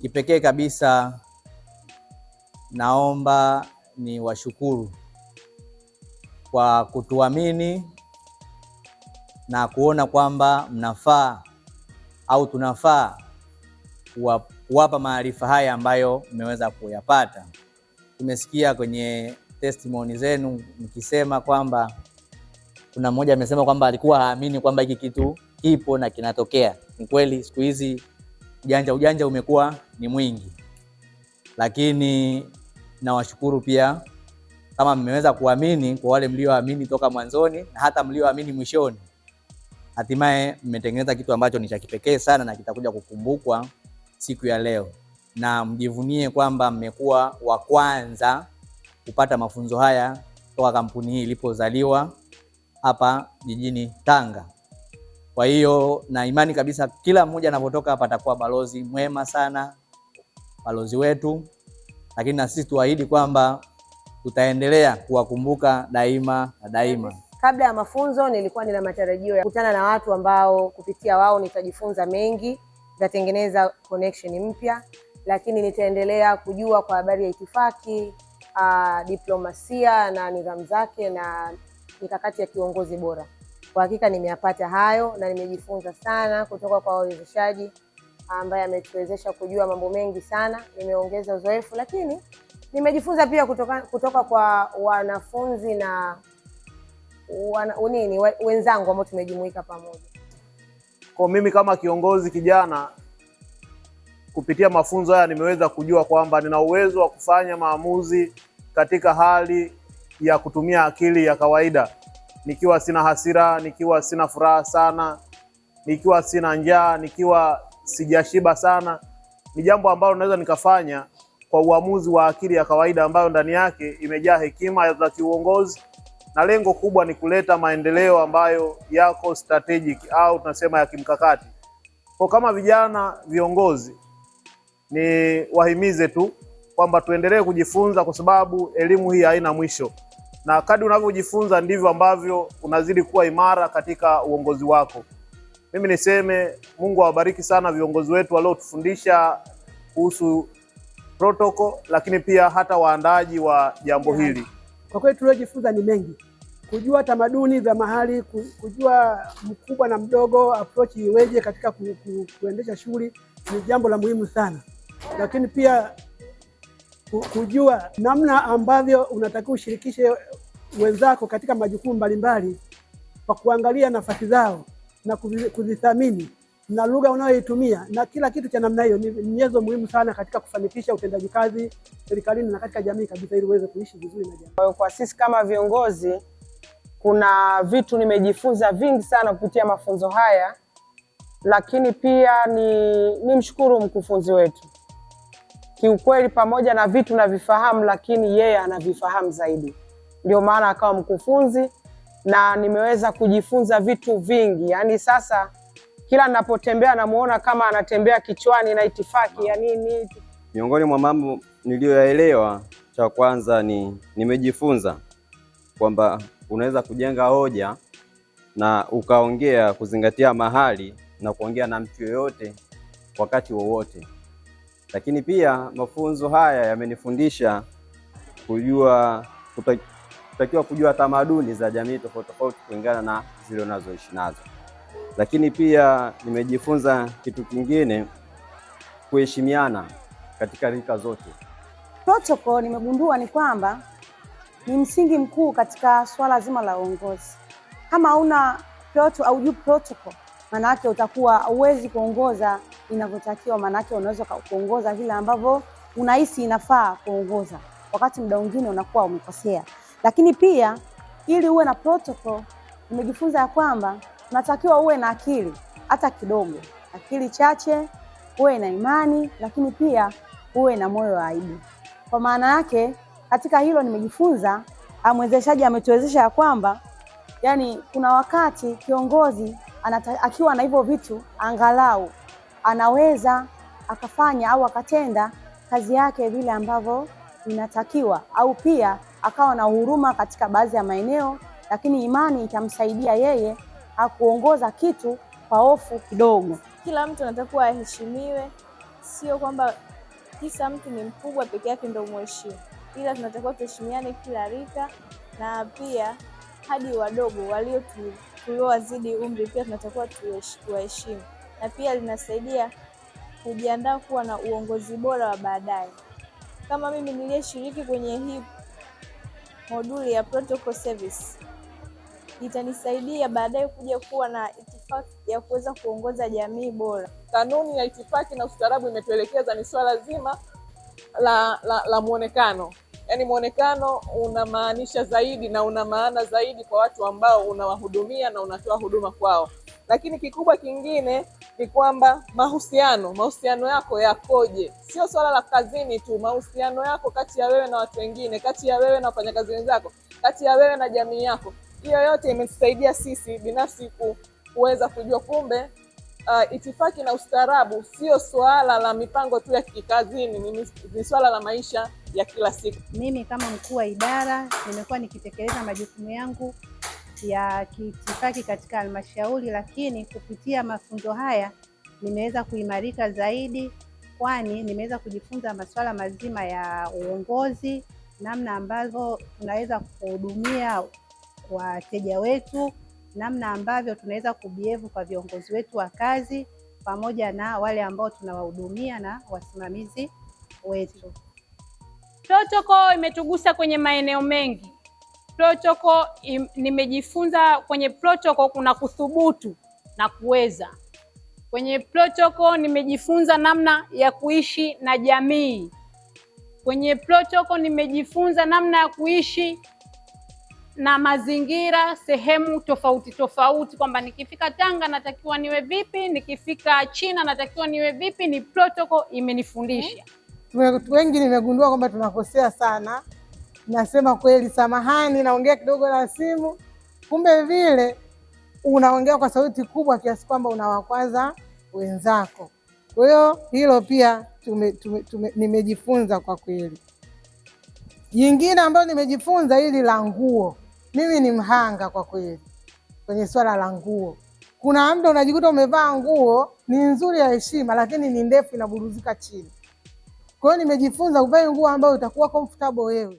Kipekee kabisa naomba ni washukuru kwa kutuamini na kuona kwamba mnafaa au tunafaa kuwapa maarifa haya ambayo mmeweza kuyapata. Tumesikia kwenye testimony zenu mkisema kwamba kuna mmoja amesema kwamba alikuwa haamini kwamba hiki kitu kipo na kinatokea. Ni kweli siku hizi ujanja umekuwa ni mwingi. Lakini nawashukuru pia kama mmeweza kuamini, kwa wale mlioamini toka mwanzoni na hata mlioamini mwishoni. Hatimaye mmetengeneza kitu ambacho ni cha kipekee sana na kitakuja kukumbukwa siku ya leo. Na mjivunie kwamba mmekuwa wa kwanza kupata mafunzo haya toka kampuni hii ilipozaliwa hapa jijini Tanga. Kwa hiyo na imani kabisa kila mmoja anapotoka hapa atakuwa balozi mwema sana, balozi wetu. Lakini na sisi tuahidi kwamba tutaendelea kuwakumbuka daima na daima. Kabla ya mafunzo nilikuwa nina matarajio ya kukutana na watu ambao kupitia wao nitajifunza mengi, nitatengeneza connection mpya, lakini nitaendelea kujua kwa habari ya itifaki, diplomasia na nidhamu zake na mikakati ya kiongozi bora. Kwa hakika nimeyapata hayo na nimejifunza sana kutoka kwa wawezeshaji ambaye ametuwezesha kujua mambo mengi sana. Nimeongeza uzoefu, lakini nimejifunza pia kutoka kwa wanafunzi na wenzangu ambao tumejumuika pamoja. Kwa mimi kama kiongozi kijana, kupitia mafunzo haya nimeweza kujua kwamba nina uwezo wa kufanya maamuzi katika hali ya kutumia akili ya kawaida. Nikiwa sina hasira, nikiwa sina furaha sana, nikiwa sina njaa, nikiwa sijashiba sana. Ni jambo ambalo naweza nikafanya kwa uamuzi wa akili ya kawaida ambayo ndani yake imejaa hekima za kiuongozi, na lengo kubwa ni kuleta maendeleo ambayo yako strategic au tunasema ya kimkakati. Kwa kama vijana viongozi, ni wahimize tu kwamba tuendelee kujifunza, kwa sababu elimu hii haina mwisho. Na kadri unavyojifunza ndivyo ambavyo unazidi kuwa imara katika uongozi wako. Mimi niseme Mungu awabariki sana viongozi wetu waliotufundisha kuhusu protocol, lakini pia hata waandaji wa jambo hili. Kwa kweli tuliojifunza ni mengi. Kujua tamaduni za mahali, kujua mkubwa na mdogo approach iweje katika kuendesha shughuli ni jambo la muhimu sana. Lakini pia kujua namna ambavyo unatakiwa ushirikishe wenzako katika majukumu mbalimbali kwa kuangalia nafasi zao na kuzithamini na lugha unayoitumia na kila kitu cha namna hiyo ni nyenzo muhimu sana katika kufanikisha utendaji kazi serikalini na katika jamii kabisa, ili uweze kuishi vizuri na jamii. Kwa sisi kama viongozi, kuna vitu nimejifunza vingi sana kupitia mafunzo haya, lakini pia ni mshukuru mkufunzi wetu. Kiukweli pamoja na vitu navifahamu, lakini yeye anavifahamu zaidi. Ndio maana akawa mkufunzi na nimeweza kujifunza vitu vingi. Yaani sasa kila ninapotembea namuona kama anatembea kichwani na itifaki ya nini. Miongoni mwa mambo niliyoyaelewa, cha kwanza nimejifunza kwamba unaweza kujenga hoja na ukaongea kuzingatia mahali na kuongea na mtu yoyote wakati wowote. Lakini pia mafunzo haya yamenifundisha kutakiwa kujua tamaduni za jamii tofauti tofauti kulingana na zile unazoishi nazo. Lakini pia nimejifunza kitu kingine, kuheshimiana katika rika zote. Protocol nimegundua ni kwamba ni msingi mkuu katika swala zima la uongozi. Kama hauna protocol, maana yake utakuwa huwezi kuongoza inavyotakiwa. Maana yake unaweza kuongoza vile ambavyo unahisi inafaa kuongoza, wakati muda mwingine unakuwa umekosea. Lakini pia ili uwe na protocol, nimejifunza ya kwamba unatakiwa uwe na akili hata kidogo, akili chache, uwe na imani, lakini pia uwe na moyo wa aibu. Kwa maana yake katika hilo nimejifunza, mwezeshaji ametuwezesha ya kwamba yani kuna wakati kiongozi akiwa na hivyo vitu angalau anaweza akafanya au akatenda kazi yake vile ambavyo inatakiwa, au pia akawa na huruma katika baadhi ya maeneo, lakini imani itamsaidia yeye kuongoza kitu kwa hofu kidogo. Kila mtu anatakiwa aheshimiwe, sio kwamba kisa mtu ni mkubwa peke yake ndio umheshimu, ila tunatakiwa tuheshimiane kila rika, na pia hadi wadogo tuliowazidi umri pia tunatakiwa tuwaheshimu, na pia linasaidia kujiandaa kuwa na uongozi bora wa baadaye. Kama mimi niliyeshiriki kwenye hii moduli ya protocol service, itanisaidia baadaye kuja kuwa na itifaki ya kuweza kuongoza jamii bora. Kanuni ya itifaki na ustaarabu imetuelekeza ni swala zima la muonekano. Yaani muonekano unamaanisha zaidi na una maana zaidi kwa watu ambao unawahudumia na unatoa huduma kwao. Lakini kikubwa kingine ni kwamba mahusiano yako yakoje? Sio swala la kazini tu, mahusiano yako kati ya wewe na watu wengine, kati ya wewe na wafanyakazi wenzako, kati ya wewe na jamii yako. Hiyo yote imetusaidia sisi binafsi kuweza kujua kumbe itifaki na ustaarabu sio swala la mipango tu ya kikazini, ni swala la maisha ya kila siku. Mimi kama mkuu wa idara nimekuwa nikitekeleza majukumu yangu ya kiitifaki katika halmashauri, lakini kupitia mafunzo haya nimeweza kuimarika zaidi, kwani nimeweza kujifunza masuala mazima ya uongozi, namna ambavyo tunaweza kuhudumia wateja wetu, namna ambavyo tunaweza kubehave kwa viongozi wetu wa kazi, pamoja na wale ambao tunawahudumia na wasimamizi wetu. Protocol imetugusa kwenye maeneo mengi. Protocol nimejifunza kwenye protocol kuna kuthubutu na kuweza. Kwenye protocol nimejifunza namna ya kuishi na jamii. Kwenye protocol nimejifunza namna ya kuishi na mazingira sehemu tofauti tofauti, kwamba nikifika Tanga natakiwa niwe vipi, nikifika China natakiwa niwe vipi. Ni protocol imenifundisha. Wengi nimegundua kwamba tunakosea sana. Nasema kweli, samahani, naongea kidogo na simu, kumbe vile unaongea kwa sauti kubwa kiasi kwamba unawakwaza wenzako. Kwa hiyo hilo pia nimejifunza kwa kweli. Jingine ambayo nimejifunza hili la nguo. Mimi ni mhanga kwa kweli kwenye swala la nguo. Kuna muda unajikuta umevaa nguo ni nzuri ya heshima, lakini ni ndefu inaburuzika chini. Kwa hiyo nimejifunza uvae nguo ambayo utakuwa comfortable wewe.